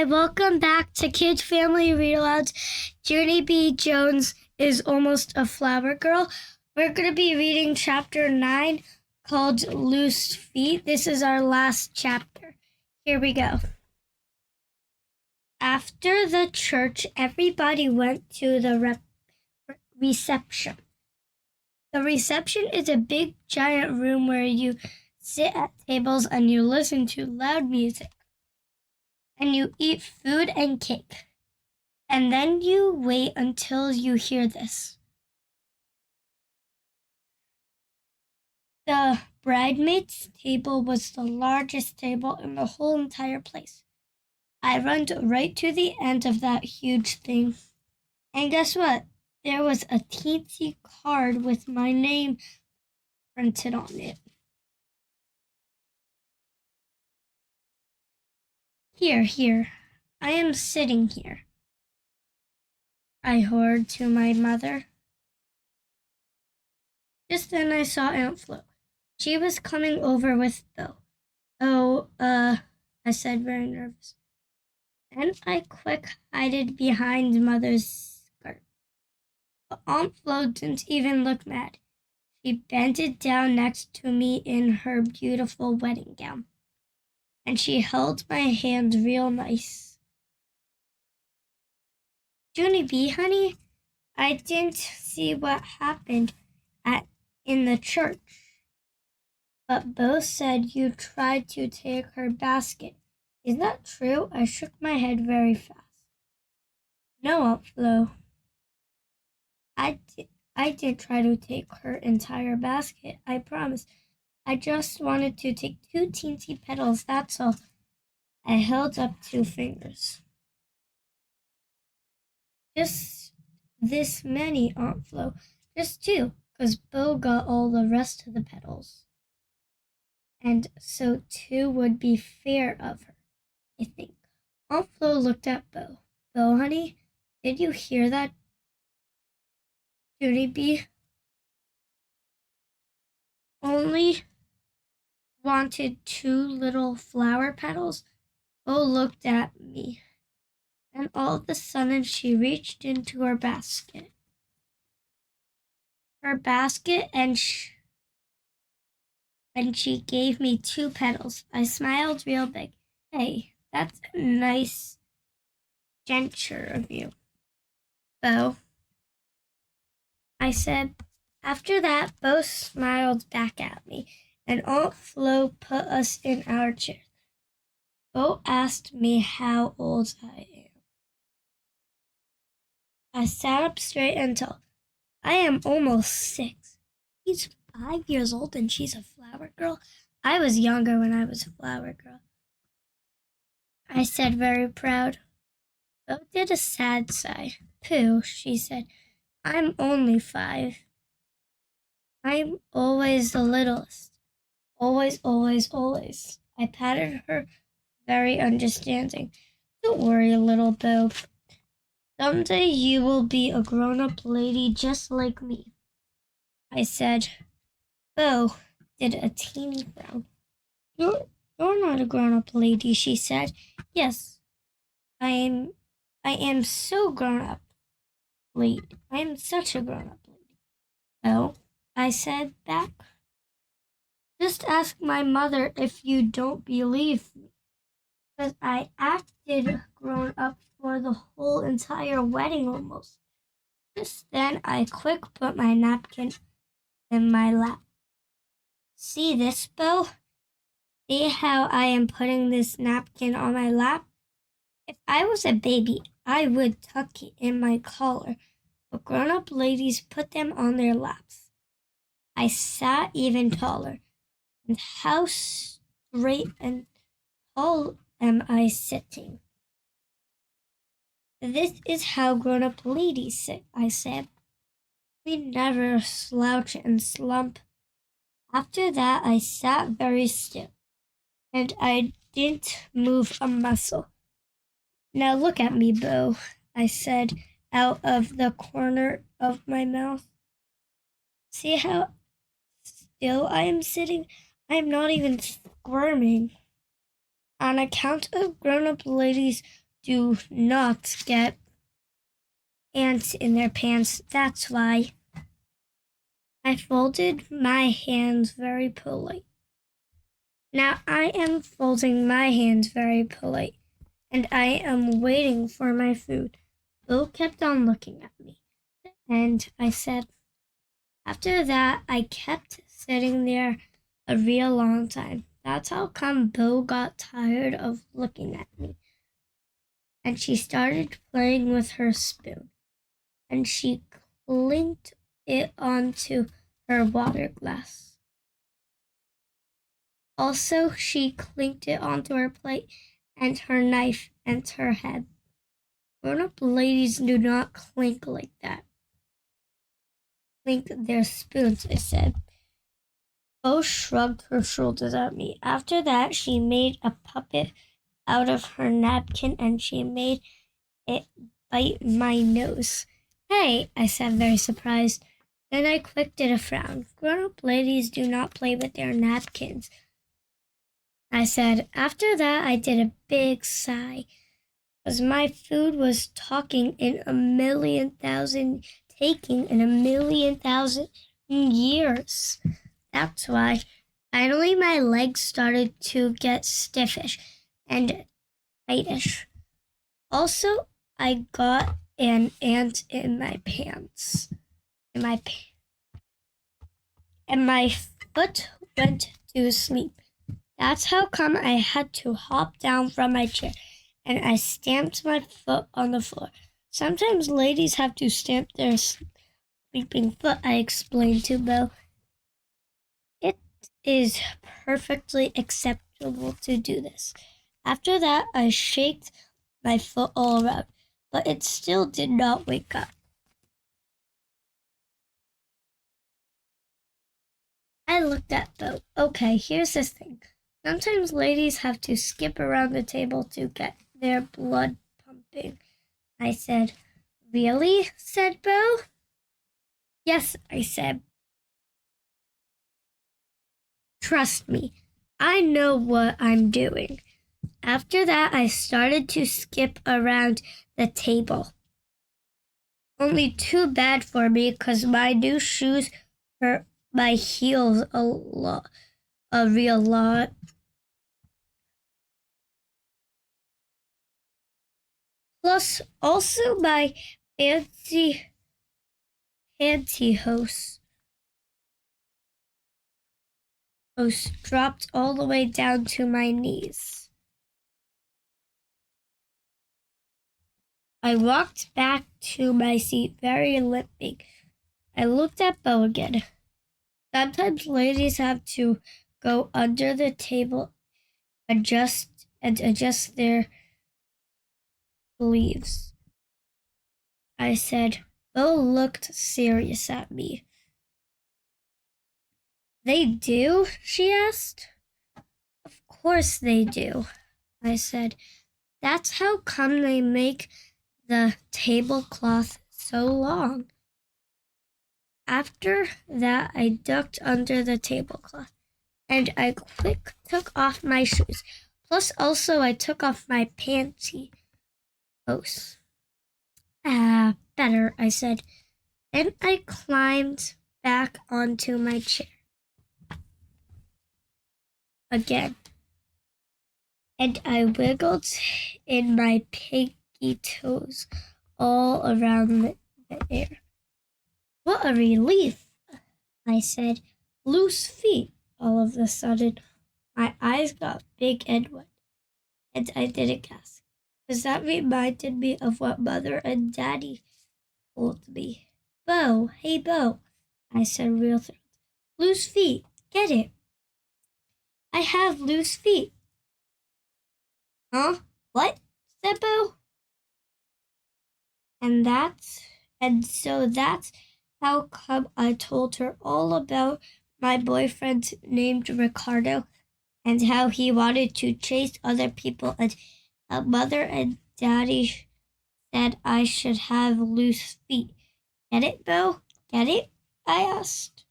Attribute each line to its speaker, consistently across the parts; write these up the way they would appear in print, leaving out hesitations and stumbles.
Speaker 1: Hi, welcome back to Kids Family Read Alouds. Junie B. Jones is almost a flower girl. We're going to be reading chapter 9 called Loose Feet. This is our last chapter. Here we go. After the church, everybody went to the reception. The reception is a big, giant room where you sit at tables and you listen to loud music. And you eat food and cake. And then you wait until you hear this. The bridesmaids' table was the largest table in the whole entire place. I ran right to the end of that huge thing. And guess what? There was a teensy card with my name printed on it. Here. I am sitting here, I heard to my mother. Just then I saw Aunt Flo. She was coming over with Bill. I said, very nervous. Then I quick hid behind Mother's skirt. But Aunt Flo didn't even look mad. She bended down next to me in her beautiful wedding gown. And she held my hand real nice. Junie B, honey, I didn't see what happened in the church. But Bo said you tried to take her basket. Is that true? I shook my head very fast. No, Aunt Flo. I didn't try to take her entire basket, I promise. I just wanted to take 2 teensy petals, that's all. I held up 2 fingers. Just this many, Aunt Flo. Just 2, 'cause Bo got all the rest of the petals. And so 2 would be fair of her, I think. Aunt Flo looked at Bo. Bo, honey, did you hear that? Junie B only wanted 2 little flower petals. Bo looked at me, and all of a sudden she reached into her basket. And she gave me 2 petals. I smiled real big. Hey, that's a nice gesture of you, Bo, I said. After that, Bo smiled back at me, and Aunt Flo put us in our chairs. Bo asked me how old I am. I sat up straight and tall. I am almost 6. He's 5 years old and she's a flower girl. I was younger when I was a flower girl, I said, very proud. Bo did a sad sigh. Pooh, she said. I'm only 5. I'm always the littlest. Always, always, always. I patted her, very understanding. Don't worry, little Bo. Someday you will be a grown-up lady just like me, I said. Bo did a teeny frown. You're not a grown-up lady, she said. Yes, I am so grown-up lady. I am such a grown-up lady. Bo, I said back. Just ask my mother if you don't believe me. Because I acted grown up for the whole entire wedding almost. Just then I quick put my napkin in my lap. See this, Bo? See how I am putting this napkin on my lap? If I was a baby, I would tuck it in my collar, but grown-up ladies put them on their laps. I sat even taller, and how straight and tall am I sitting? This is how grown-up ladies sit, I said. We never slouch and slump. After that, I sat very still, and I didn't move a muscle. Now look at me, Bo, I said out of the corner of my mouth. See how still I am sitting? I am not even squirming. On account of grown-up ladies do not get ants in their pants. That's why. I folded my hands very polite. Now I am folding my hands very polite, and I am waiting for my food. Bill kept on looking at me, and I said, after that, I kept sitting there a real long time. That's how come Bill got tired of looking at me. And she started playing with her spoon, and she clinked it onto her water glass. Also, she clinked it onto her plate and her knife and her head. Grown-up ladies do not clink like that. Clink their spoons, I said. Bo shrugged her shoulders at me. After that, she made a puppet out of her napkin and she made it bite my nose. Hey, I said, very surprised. Then I quick did a frown. Grown-up ladies do not play with their napkins, I said. After that, I did a big sigh, because my food was taking in a million thousand years. That's why. Finally, my legs started to get stiffish and tightish. Also, I got an ant in my pants. And my foot went to sleep. That's how come I had to hop down from my chair, and I stamped my foot on the floor. Sometimes ladies have to stamp their sleeping foot, I explained to Bo. It is perfectly acceptable to do this. After that, I shaked my foot all around, but it still did not wake up. I looked at Bo. Okay, here's the thing. Sometimes ladies have to skip around the table to get their blood pumping, I said. Really? Said Bo. Yes, I said. Trust me, I know what I'm doing. After that, I started to skip around the table. Only too bad for me, because my new shoes hurt my heels a real lot. Plus, also my fancy pantyhose dropped all the way down to my knees. I walked back to my seat, very limping. I looked at Bo again. Sometimes ladies have to go under the table, adjust their sleeves. I said. Bo looked serious at me. They do? She asked. Of course they do, I said. That's how come they make the tablecloth so long. After that, I ducked under the tablecloth, and I quick took off my shoes. Plus, also, I took off my pantyhose. Better, I said. Then I climbed back onto my chair again, and I wiggled in my pinky toes all around the air. What a relief, I said. Loose feet. All of a sudden, my eyes got big and wet, and I didn't gasp, because that reminded me of what Mother and Daddy told me. Bo, hey Bo, I said, real thrilled. Loose feet, get it. I have loose feet. Huh? What? Said Bo. And so that's how come I told her all about my boyfriend named Ricardo and how he wanted to chase other people, and Mother and Daddy said I should have loose feet. Get it, Bo? Get it? I asked.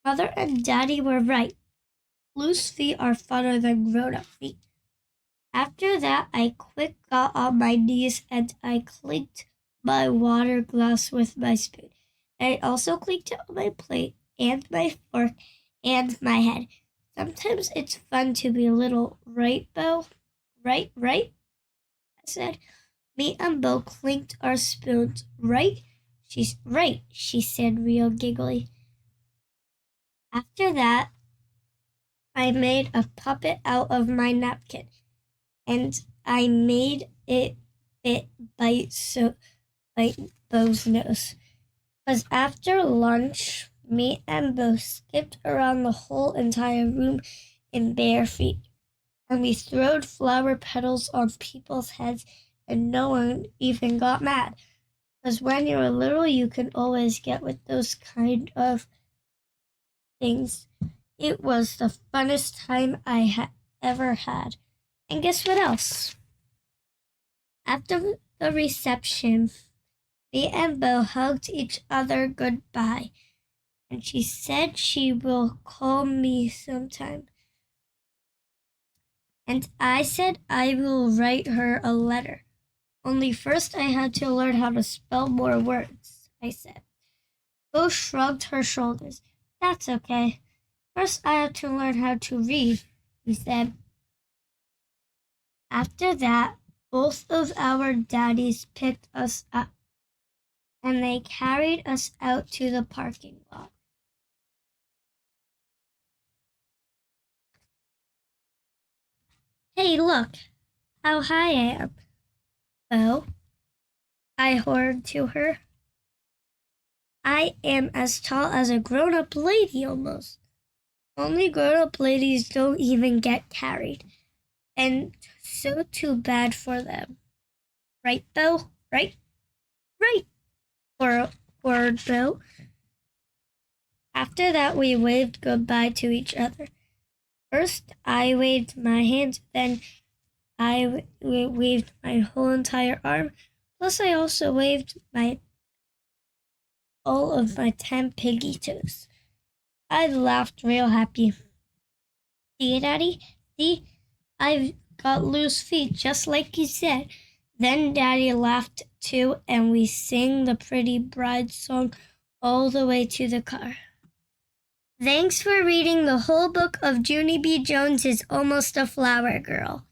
Speaker 1: Mother and Daddy were right. Loose feet are funner than grown-up feet. After that, I quick got on my knees and I clinked my water glass with my spoon. And I also clinked it on my plate and my fork and my head. Sometimes it's fun to be a little right, Bo? Right, right? I said. Me and Bo clinked our spoons. Right? She's right, she said real giggly. After that, I made a puppet out of my napkin, and I made it bite Bo's nose. Because after lunch, me and Bo skipped around the whole entire room in bare feet, and we throwed flower petals on people's heads, and no one even got mad. Because when you're little, you can always get with those kind of things. It was the funnest time I ever had. And guess what else? After the reception, me and Bo hugged each other goodbye, and she said she will call me sometime. And I said I will write her a letter. Only first I had to learn how to spell more words, I said. Bo shrugged her shoulders. That's okay. First I have to learn how to read, he said. After that, both of our daddies picked us up, and they carried us out to the parking lot. Hey, look how high I am, Bo, I horned to her. I am as tall as a grown-up lady almost. Only grown-up ladies don't even get carried, and so too bad for them. Right, Bo? Right? Right, word, Bo. After that, we waved goodbye to each other. First, I waved my hand, then I waved my whole entire arm. Plus, I also waved all of my 10 piggy toes. I laughed real happy. See, Daddy? See? I've got loose feet, just like you said. Then Daddy laughed too, and we sang the pretty bride song all the way to the car. Thanks for reading the whole book of Junie B. Jones' Almost a Flower Girl.